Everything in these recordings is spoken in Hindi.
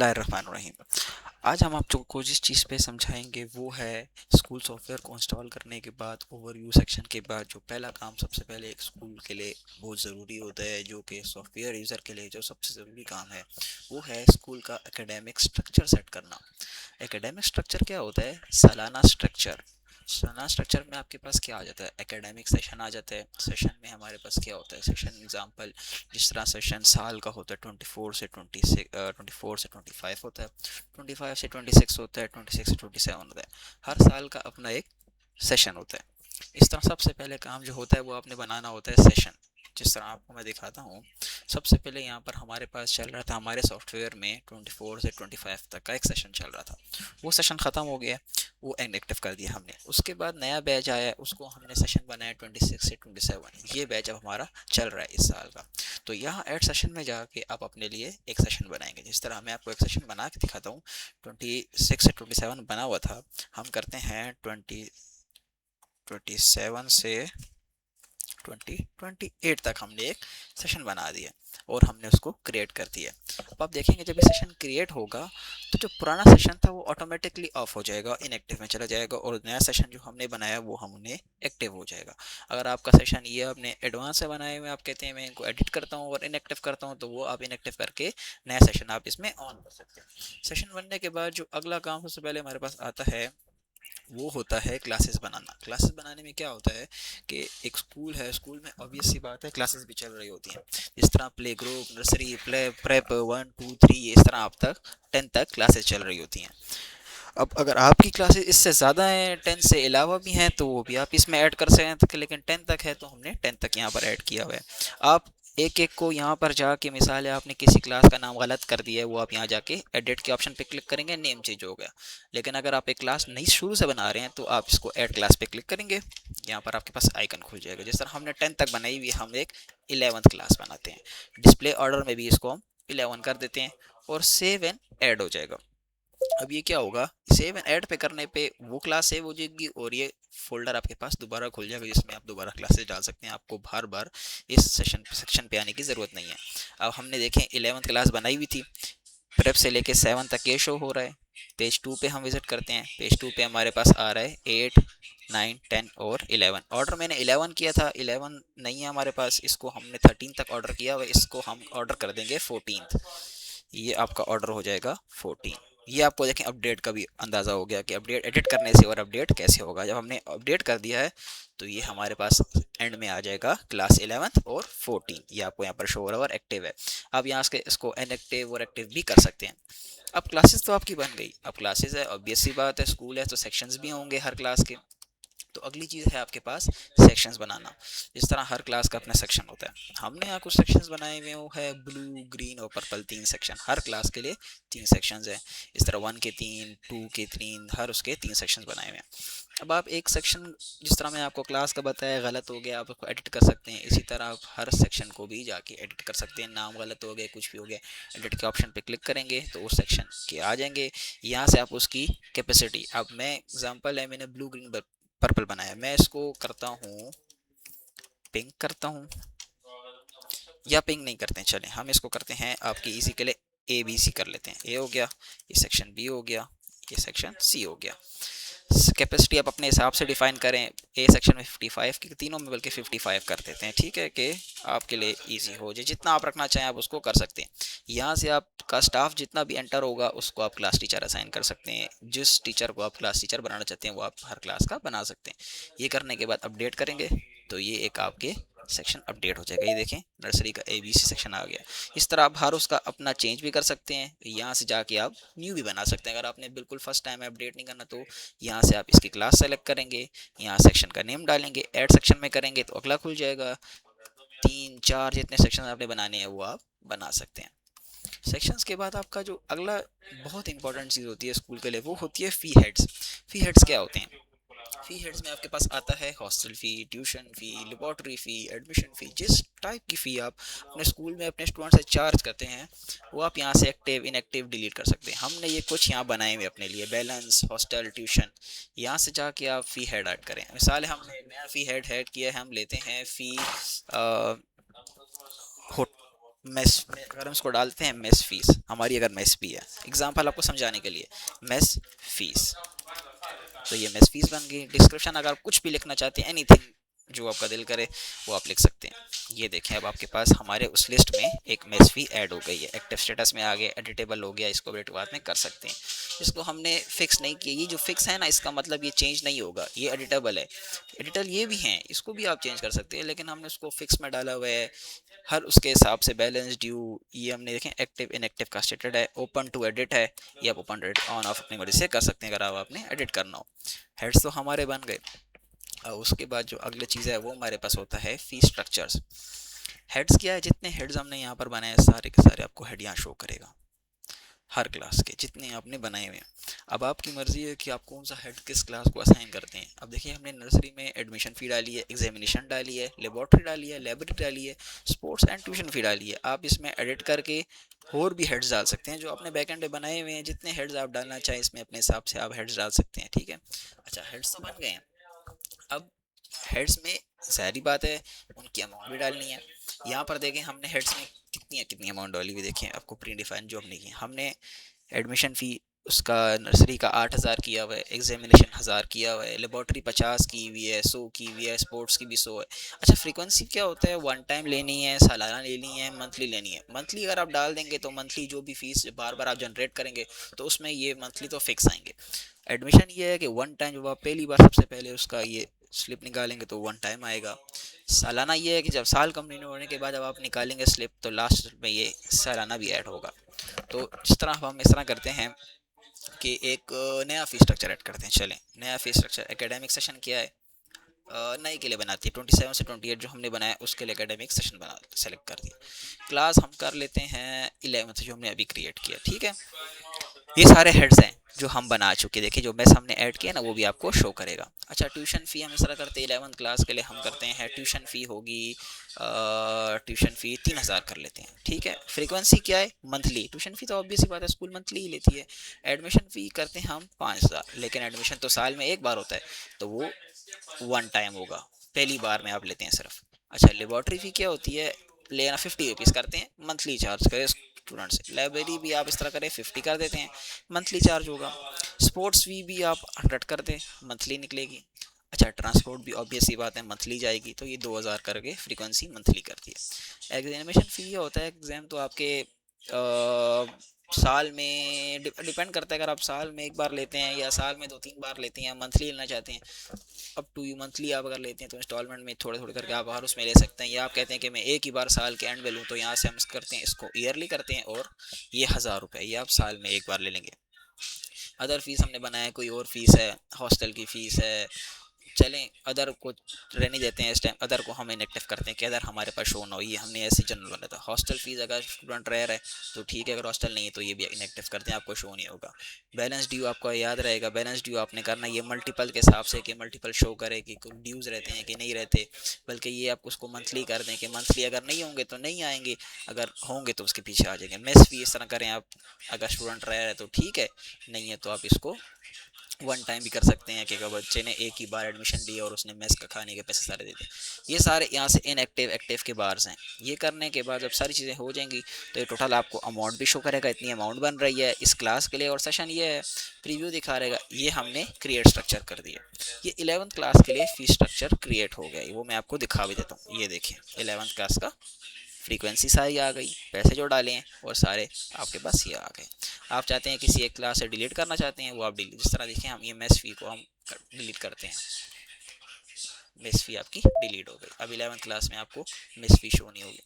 बिस्मिल्लाहिर्रहमानिर्रहीम। आज हम आपको जिस चीज़ पे समझाएंगे वो है स्कूल सॉफ्टवेयर को इंस्टॉल करने के बाद ओवरव्यू सेक्शन के बाद जो पहला काम सबसे पहले एक स्कूल के लिए बहुत ज़रूरी होता है, जो कि सॉफ्टवेयर यूज़र के लिए जो सबसे ज़रूरी काम है वो है स्कूल का एकेडमिक स्ट्रक्चर सेट करना। एकेडमिक स्ट्रक्चर क्या होता है? सालाना स्ट्रक्चर। सालाना स्ट्रक्चर में आपके पास क्या आ जाता है? एकेडमिक सेशन आ जाता है। सेशन में हमारे पास क्या होता है? सेशन एग्जांपल जिस तरह सेशन साल का होता है 24 होता है, 25 से 26 होता है, 26 से 27 होता है। हर साल का अपना एक सेशन होता है। इस तरह सबसे पहले काम जो होता है वो आपने बनाना होता है सेशन। जिस तरह आपको मैं दिखाता हूँ, सबसे पहले यहाँ पर हमारे पास चल रहा था हमारे सॉफ्टवेयर में 24 से 25 तक का एक सेशन चल रहा था। वो सेशन ख़त्म हो गया, वो इनएक्टिव कर दिया हमने। उसके बाद नया बैच आया, उसको हमने सेशन बनाया 26 से 27। ये बैच अब हमारा चल रहा है इस साल का। तो यहाँ ऐड सेशन में जाके आप अपने लिए एक सेशन बनाएंगे। जिस तरह मैं आपको एक सेशन बना के दिखाता हूँ। 26 से 27 बना हुआ था। हम करते हैं 27 से 28 तक हमने एक सेशन बना दिया और हमने उसको क्रिएट कर दिया। अब आप देखेंगे जब ये सेशन क्रिएट होगा तो जो पुराना सेशन था वो ऑटोमेटिकली ऑफ हो जाएगा, इनएक्टिव में चला जाएगा, और नया सेशन जो हमने बनाया वो हमने एक्टिव हो जाएगा। अगर आपका सेशन ये आपने एडवांस से बनाए हुए, आप कहते हैं मैं इनको एडिट करता हूँ और इनएक्टिव करता हूँ, तो वो आप इनएक्टिव करके नया सेशन आप इसमें ऑन कर सकते हैं। सेशन बनने के बाद जो अगला काम सबसे पहले हमारे पास आता है वो होता है क्लासेस बनाना। क्लासेस बनाने में क्या होता है कि एक स्कूल है, स्कूल में ऑब्वियस सी बात है क्लासेस भी चल रही होती हैं। इस तरह play group, nursery, play prep 1 2 3, इस तरह आप तक 10 तक क्लासेस चल रही होती हैं। अब अगर आपकी क्लासेस इससे ज़्यादा हैं, 10 से अलावा भी हैं, तो वो भी आप इसमें ऐड कर सकते हैं, लेकिन 10 तक है तो हमने 10 तक यहाँ पर ऐड किया हुआ है। आप एक एक को यहाँ पर जाके, मिसाल है आपने किसी क्लास का नाम गलत कर दिया है, वो आप यहाँ जाके एडिट के ऑप्शन पे क्लिक करेंगे, नेम चेंज हो गया। लेकिन अगर आप एक क्लास नई शुरू से बना रहे हैं तो आप इसको ऐड क्लास पे क्लिक करेंगे, यहाँ पर आपके पास आइकन खुल जाएगा। जिस तरह हमने 10 तक बनाई हुई, हम एक 11th क्लास बनाते हैं। डिस्प्ले ऑर्डर में भी इसको हम 11 कर देते हैं और सेव एंड ऐड हो जाएगा। अब ये क्या होगा, सेव एंड ऐड पे करने पे वो क्लास सेव हो जाएगी और ये फोल्डर आपके पास दोबारा खुल जाएगा, जिसमें आप दोबारा क्लासेस डाल सकते हैं। आपको बार बार इस सेक्शन पे आने की ज़रूरत नहीं है। अब हमने देखें 11th क्लास बनाई हुई थी, प्रेप से लेके 7 तक ये शो हो रहा है। पेज 2 पे हम विजिट करते हैं, पेज 2 पे हमारे पास आ रहा है 8 9 10 और 11। ऑर्डर मैंने 11 किया था, 11 नहीं है हमारे पास, इसको हमने 13 तक ऑर्डर किया हुआ, इसको हम ऑर्डर कर देंगे 14। ये आपका ऑर्डर हो जाएगा 14। ये आपको देखें अपडेट का भी अंदाज़ा हो गया कि अपडेट एडिट करने से और अपडेट कैसे होगा। जब हमने अपडेट कर दिया है तो ये हमारे पास एंड में आ जाएगा क्लास 11th और 14। ये आपको यहाँ पर शो हो रहा है और एक्टिव है। अब यहाँ से इसको इनएक्टिव और एक्टिव भी कर सकते हैं। अब क्लासेस तो आपकी बन गई। अब क्लासेस है, ऑब्वियस सी बात है, स्कूल है तो सेक्शंस भी होंगे हर क्लास के। तो अगली चीज़ है आपके पास सेक्शंस बनाना। जिस तरह हर क्लास का अपना सेक्शन होता है, हमने यहाँ कुछ सेक्शंस बनाए हुए वो है ब्लू, ग्रीन और पर्पल, 3 सेक्शन। हर क्लास के लिए 3 सेक्शंस हैं। इस तरह 1 के 3, 2 के 3, हर उसके 3 सेक्शंस बनाए हुए हैं। अब आप एक सेक्शन, जिस तरह मैंने आपको क्लास का बताया, गलत हो गया, आप उसको एडिट कर सकते हैं। इसी तरह आप हर सेक्शन को भी जाके एडिट कर सकते हैं। नाम गलत हो गया, कुछ भी हो गया, एडिट के ऑप्शन पे क्लिक करेंगे तो उस सेक्शन के आ जाएंगे। यहाँ से आप उसकी कैपेसिटी, अब मैं एग्जांपल है, मैंने ब्लू ग्रीन पर्पल बनाया, मैं इसको करता हूँ पिंक करता हूँ, या पिंक नहीं करते हैं, चलें हम इसको करते हैं आपकी इजी के लिए ए बी सी कर लेते हैं। ए हो गया, ये सेक्शन बी हो गया, ये सेक्शन सी हो गया। कैपेसिटी आप अपने हिसाब से डिफाइन करें। ए सेक्शन में 55 की, तीनों में बल्कि 55 कर देते हैं, ठीक है, कि आपके लिए इजी हो जाए। जितना आप रखना चाहें आप उसको कर सकते हैं। यहाँ से आपका स्टाफ जितना भी एंटर होगा उसको आप क्लास टीचर असाइन कर सकते हैं। जिस टीचर को आप क्लास टीचर बनाना चाहते हैं वो आप हर क्लास का बना सकते हैं। ये करने के बाद अपडेट करेंगे तो ये एक आपके सेक्शन अपडेट हो जाएगा। ये देखें नर्सरी का ABC सेक्शन आ गया। इस तरह आप हर उसका अपना चेंज भी कर सकते हैं। यहाँ से जाके आप न्यू भी बना सकते हैं। अगर आपने बिल्कुल फर्स्ट टाइम अपडेट नहीं करना तो यहाँ से आप इसकी क्लास सेलेक्ट करेंगे, यहाँ सेक्शन का नेम डालेंगे, ऐड सेक्शन में करेंगे तो अगला खुल जाएगा। 3 4 जितने सेक्शन आपने बनाने हैं वो आप बना सकते हैं। सेक्शंस के बाद आपका जो अगला बहुत इंपॉर्टेंट चीज़ होती है स्कूल के लिए वो होती है फ़ी हेड्स। फ़ी हेड्स क्या होते हैं? फ़ी हेड्स में आपके पास आता है hostel fee, tuition fee, laboratory fee, admission fee. जिस टाइप की फ़ी आप अपने स्कूल में अपने स्टूडेंट से चार्ज करते हैं वो आप यहाँ से एक्टिव इनएक्टिव डिलीट कर सकते हैं। हमने ये कुछ यहाँ बनाए हुए अपने लिए, बैलेंस, हॉस्टल, ट्यूशन। यहाँ से जाके आप फ़ी हेड ऐड करें। मिसाल है हमने नया फ़ी हेड ऐड किया है, हम लेते हैं फ़ी मेस में अगर हम इसको डालते हैं मेस फीस, हमारी अगर मेस फी है, एग्जांपल आपको समझाने के लिए, मेस फीस, तो ये मेस फीस बन गई। डिस्क्रिप्शन अगर आप कुछ भी लिखना चाहते हैं, एनीथिंग जो आपका दिल करे वो आप लिख सकते हैं। ये देखें अब आपके पास हमारे उस लिस्ट में एक मेस फी ऐड हो गई है, एक्टिव स्टेटस में आ गया, एडिटेबल हो गया, इसको भी बाद में कर सकते हैं। इसको हमने फिक्स नहीं किया, ये जो फिक्स है ना इसका मतलब ये चेंज नहीं होगा, ये एडिटेबल है। एडिटर ये भी हैं, इसको भी आप चेंज कर सकते हैं, लेकिन हमने उसको फिक्स में डाला हुआ है हर उसके हिसाब से। बैलेंस ड्यू ये हमने देखें एक्टिव इनएक्टिव का स्टेटेड है, ओपन टू एडिट है, ये आप ओपन एडिट ऑन ऑफ अपनी मर्जी से कर सकते हैं अगर आप आपने एडिट करना हो। हेड्स तो हमारे बन गए। अब उसके बाद जो अगली चीज़ है वो हमारे पास होता है फी स्ट्रक्चर्स। हेड्स क्या है, जितने हेड्स हमने यहाँ पर बनाए सारे के सारे आपको हेड यहाँ शो करेगा, हर क्लास के जितने आपने बनाए हुए हैं। अब आपकी मर्जी है कि आप कौन सा हेड किस क्लास को असाइन करते हैं। अब देखिए हमने नर्सरी में एडमिशन फ़ी डाली है, एग्जामिनेशन डाली है, लेबॉर्ट्री डाली है, लाइब्रेरी डाली है, स्पोर्ट्स एंड ट्यूशन फ़ी डाली है। आप इसमें एडिट करके और भी हेड्स डाल सकते हैं जो आपने बैकएंड में बनाए हुए हैं, जितने हेड्स आप डालना चाहें इसमें अपने हिसाब से आप हेड्स डाल सकते हैं, ठीक है। अच्छा हेड्स तो बन गए हैं। अब हेड्स में सारी बात है उनकी अमाउंट भी डालनी है। यहाँ पर देखें हमने हेड्स में कितनी अमाउंट डाली हुई, देखें आपको प्री डिफाइन जो हमने की, हमने एडमिशन फ़ी उसका नर्सरी का 8,000 किया हुआ है, एग्जामिनेशन 1,000 किया हुआ है, लेबॉर्ट्री 50 की हुई है, 100 की हुई है, स्पोर्ट्स की भी 100 है। अच्छा फ्रीक्वेंसी क्या होता है, वन टाइम लेनी है, सालाना लेनी है, मंथली लेनी है। मंथली अगर आप डाल देंगे तो मंथली जो भी फीस बार बार आप जनरेट करेंगे तो उसमें ये मंथली तो फिक्स आएंगे। एडमिशन ये है कि वन टाइम जब आप पहली बार सबसे पहले उसका ये स्लिप निकालेंगे तो वन टाइम आएगा। सालाना ये है कि जब साल कंप्लीट होने के बाद जब आप निकालेंगे स्लिप तो लास्ट में ये सालाना भी ऐड होगा। तो जिस तरह हम इस तरह करते हैं कि एक नया फी स्ट्रक्चर ऐड करते हैं। चलें नया फी स्ट्रक्चर एकेडमिक सेशन क्या है, नए के लिए बनाती है 27 से 28 जो हमने बनाया उसके लिए एकेडमिक सेशन बना सेलेक्ट कर दिया। क्लास हम कर लेते हैं 11th जो हमने अभी क्रिएट किया, ठीक है। ये सारे हेड्स हैं जो हम बना चुके, देखिए जो मैस हमने ऐड किया ना वो भी आपको शो करेगा। अच्छा ट्यूशन फ़ी हम इस तरह करते हैं 11th क्लास के लिए हम करते हैं ट्यूशन फ़ी होगी, ट्यूशन फ़ी 3,000 कर लेते हैं, ठीक है। फ्रीक्वेंसी क्या है, मंथली। ट्यूशन फ़ी तो ऑब्वियस सी बात है स्कूल मंथली ही लेती है। एडमिशन फ़ी करते हैं हम 5,000, लेकिन एडमिशन तो साल में एक बार होता है तो वो वन टाइम होगा, पहली बार में आप लेते हैं सिर्फ। अच्छा लेबॉर्ट्री फ़ी क्या होती है, लेना 50 रुपीज़ करते हैं, मंथली चार्ज करें स्टूडेंट से। लाइब्रेरी भी आप इस तरह करें 50 कर देते हैं, मंथली चार्ज होगा। स्पोर्ट्स फी भी आप 100 कर दें, मंथली निकलेगी। अच्छा ट्रांसपोर्ट भी ऑब्वियस सी बात है मंथली जाएगी, तो ये 2,000 करके फ्रीक्वेंसी मंथली करती है। एग्जामिनेशन फ़ी ये होता है, एग्ज़ाम तो आपके साल में डिपेंड करता है, अगर आप साल में एक बार लेते हैं या साल में 2-3 बार लेते हैं, मंथली लेना चाहते हैं अब टू यू मंथली आप अगर लेते हैं तो इंस्टॉलमेंट में थोड़े थोड़े करके आप हर उसमें ले सकते हैं, या आप कहते हैं कि मैं एक ही बार साल के एंड में लूँ तो यहाँ से हम करते हैं इसको ईयरली करते हैं, और ये 1,000 रुपये ये आप साल में एक बार ले लेंगे। अदर फीस हमने बनाया कोई और फीस है, हॉस्टल की फ़ीस है। चलें अदर को रहने देते हैं इस टाइम, अदर को हम इनएक्टिव करते हैं कि अदर हमारे पास शो ना हो, ये हमने ऐसे जनरल बना था। हॉस्टल फीस अगर स्टूडेंट रह रहा है तो ठीक है, अगर हॉस्टल नहीं है तो ये भी इनएक्टिव करते हैं, आपको शो नहीं होगा। बैलेंस ड्यू आपको याद रहेगा, बैलेंस ड्यू आपने करना ये मल्टीपल के हिसाब से कि मल्टीपल शो करे कि ड्यूज़ रहते हैं कि नहीं रहते, बल्कि ये आप उसको मंथली कर दें कि मंथली अगर नहीं होंगे तो नहीं आएंगे, अगर होंगे तो उसके पीछे आ जाएंगे। मेस फी इस तरह करें आप, अगर स्टूडेंट रह रहा है तो ठीक है, नहीं है तो आप इसको वन टाइम भी कर सकते हैं कि अगर बच्चे ने एक ही बार एडमिशन लिया और उसने मेस का खाने के पैसे सारे दे दिए। ये सारे यहाँ से इनएक्टिव एक्टिव के बार्स हैं। ये करने के बाद जब सारी चीज़ें हो जाएंगी तो ये टोटल आपको अमाउंट भी शो करेगा, इतनी अमाउंट बन रही है इस क्लास के लिए, और सेशन ये है प्रीव्यू दिखा रहेगा। ये हमने क्रिएट स्ट्रक्चर कर दिया, ये 11th क्लास के लिए फी स्ट्रक्चर क्रिएट हो गया। वो मैं आपको दिखा भी देता हूँ, ये देखिए 11th क्लास का फ्रीक्वेंसी सारी आ गई, पैसे जो डाले हैं और सारे आपके पास ये आ गए। आप चाहते हैं किसी एक क्लास से डिलीट करना चाहते हैं वो आप डिलीट, जिस तरह देखें हम ये मेस फी को हम डिलीट करते हैं, मेस फी आपकी डिलीट हो गई। अब 11th क्लास में आपको मेस फी शो नहीं होगी।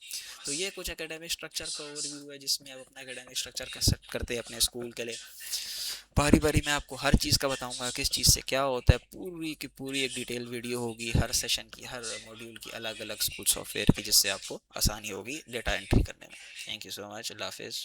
तो ये कुछ एकेडमिक स्ट्रक्चर का ओवरव्यू है जिसमें आप अपना एकेडमिक स्ट्रक्चर का सेट करते हैं अपने स्कूल के लिए। बारी बारी मैं आपको हर चीज़ का बताऊंगा किस चीज़ से क्या होता है, पूरी की पूरी एक डिटेल वीडियो होगी हर सेशन की, हर मॉड्यूल की अलग अलग स्कूल सॉफ्टवेयर की, जिससे आपको आसानी होगी डेटा एंट्री करने में। थैंक यू सो मच, अल्लाह हाफिज़।